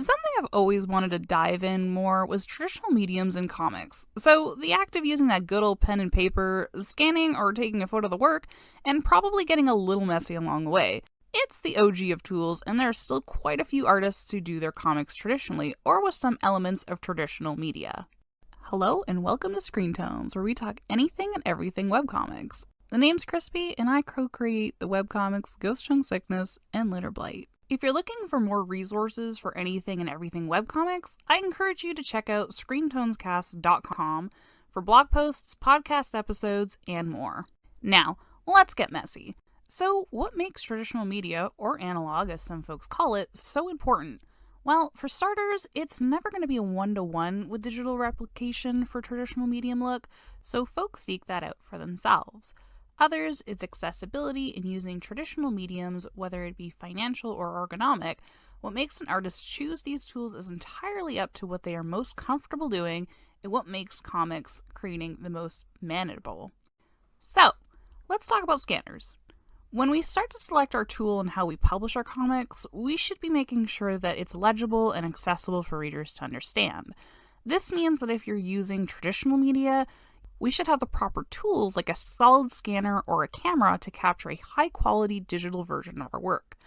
Something I've always wanted to dive in more was traditional mediums in comics. So, the act of using that good old pen and paper, scanning or taking a photo of the work, and probably getting a little messy along the way. It's the OG of tools, and there are still quite a few artists who do their comics traditionally, or with some elements of traditional media. Hello, and welcome to Screen Tones, where we talk anything and everything webcomics. The name's Krispy, and I co-create the webcomics Ghost Chunk Sickness and Litter Blight. If you're looking for more resources for anything and everything webcomics, I encourage you to check out screentonescast.com for blog posts, podcast episodes, and more. Now, let's get messy. So, what makes traditional media, or analog as some folks call it, so important? Well, for starters, it's never going to be a one-to-one with digital replication for traditional medium look, so folks seek that out for themselves. Others, it's accessibility in using traditional mediums, whether it be financial or ergonomic. What makes an artist choose these tools is entirely up to what they are most comfortable doing and what makes comics creating the most manageable. So, let's talk about scanners. When we start to select our tool and how we publish our comics, we should be making sure that it's legible and accessible for readers to understand. This means that if you're using traditional media, we should have the proper tools like a solid scanner or a camera to capture a high-quality digital version of our work.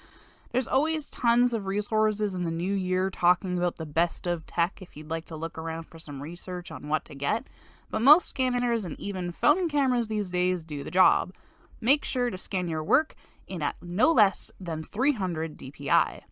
There's always tons of resources in the new year talking about the best of tech if you'd like to look around for some research on what to get, but most scanners and even phone cameras these days do the job. Make sure to scan your work in at no less than 300 dpi.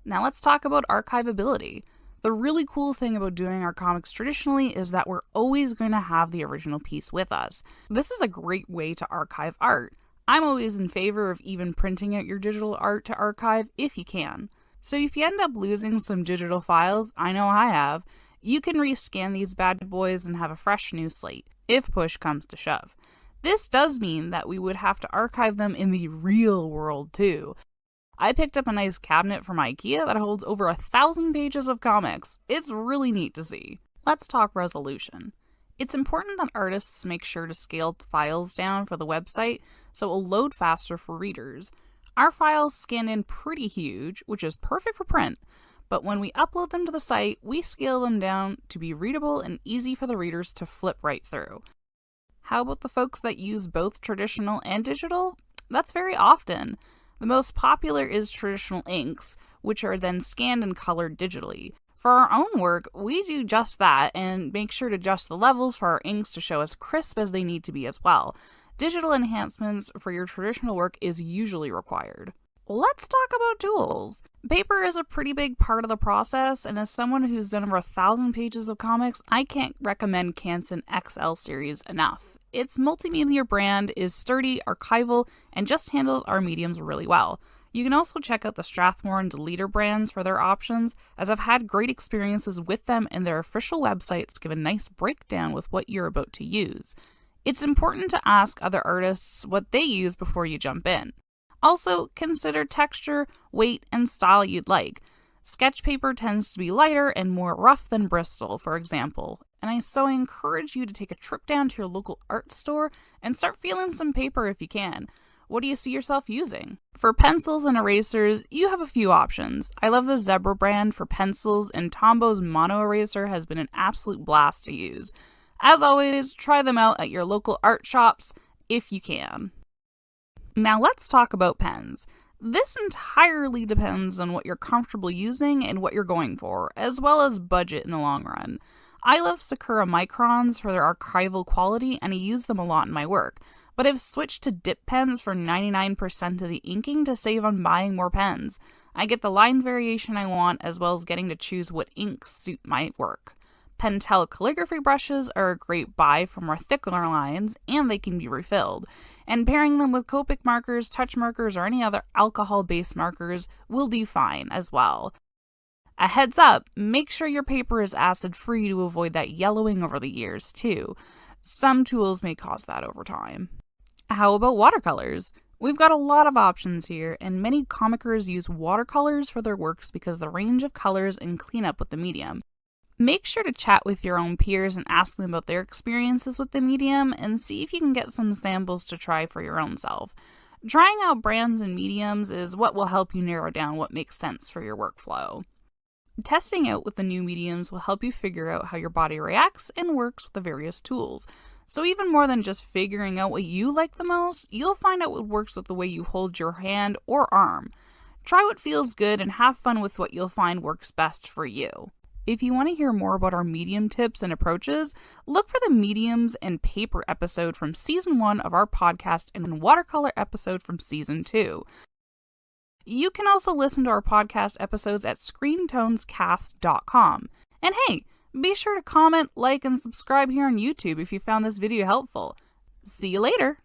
Now let's talk about archivability. The really cool thing about doing our comics traditionally is that we're always going to have the original piece with us. This is a great way to archive art. I'm always in favor of even printing out your digital art to archive if you can. So if you end up losing some digital files, I know I have, you can rescan these bad boys and have a fresh new slate, if push comes to shove. This does mean that we would have to archive them in the real world too. I picked up a nice cabinet from IKEA that holds over 1,000 pages of comics. It's really neat to see. Let's talk resolution. It's important that artists make sure to scale files down for the website so it'll load faster for readers. Our files scan in pretty huge, which is perfect for print, but when we upload them to the site, we scale them down to be readable and easy for the readers to flip right through. How about the folks that use both traditional and digital? That's very often. The most popular is traditional inks, which are then scanned and colored digitally. For our own work, we do just that and make sure to adjust the levels for our inks to show as crisp as they need to be as well. Digital enhancements for your traditional work is usually required. Let's talk about tools. Paper is a pretty big part of the process, and as someone who's done over 1,000 pages of comics, I can't recommend Canson XL series enough. Its multimedia brand is sturdy, archival, and just handles our mediums really well. You can also check out the Strathmore and Deleter brands for their options, as I've had great experiences with them, and their official websites give a nice breakdown with what you're about to use. It's important to ask other artists what they use before you jump in. Also, consider texture, weight, and style you'd like. Sketch paper tends to be lighter and more rough than Bristol, for example, and I encourage you to take a trip down to your local art store and start feeling some paper if you can. What do you see yourself using? For pencils and erasers, you have a few options. I love the Zebra brand for pencils, and Tombo's Mono Eraser has been an absolute blast to use. As always, try them out at your local art shops if you can. Now let's talk about pens. This entirely depends on what you're comfortable using and what you're going for, as well as budget in the long run. I love Sakura Microns for their archival quality, and I use them a lot in my work, but I've switched to dip pens for 99% of the inking to save on buying more pens. I get the line variation I want, as well as getting to choose what inks suit my work. Pentel calligraphy brushes are a great buy for more thicker lines, and they can be refilled. And pairing them with Copic markers, touch markers, or any other alcohol-based markers will do fine as well. A heads up, make sure your paper is acid-free to avoid that yellowing over the years, too. Some tools may cause that over time. How about watercolors? We've got a lot of options here, and many comickers use watercolors for their works because of the range of colors and cleanup with the medium. Make sure to chat with your own peers and ask them about their experiences with the medium and see if you can get some samples to try for your own self. Trying out brands and mediums is what will help you narrow down what makes sense for your workflow. Testing out with the new mediums will help you figure out how your body reacts and works with the various tools. So even more than just figuring out what you like the most, you'll find out what works with the way you hold your hand or arm. Try what feels good and have fun with what you'll find works best for you. If you want to hear more about our medium tips and approaches, look for the mediums and paper episode from season 1 of our podcast and watercolor episode from season 2. You can also listen to our podcast episodes at screentonescast.com. And hey, be sure to comment, like, and subscribe here on YouTube if you found this video helpful. See you later!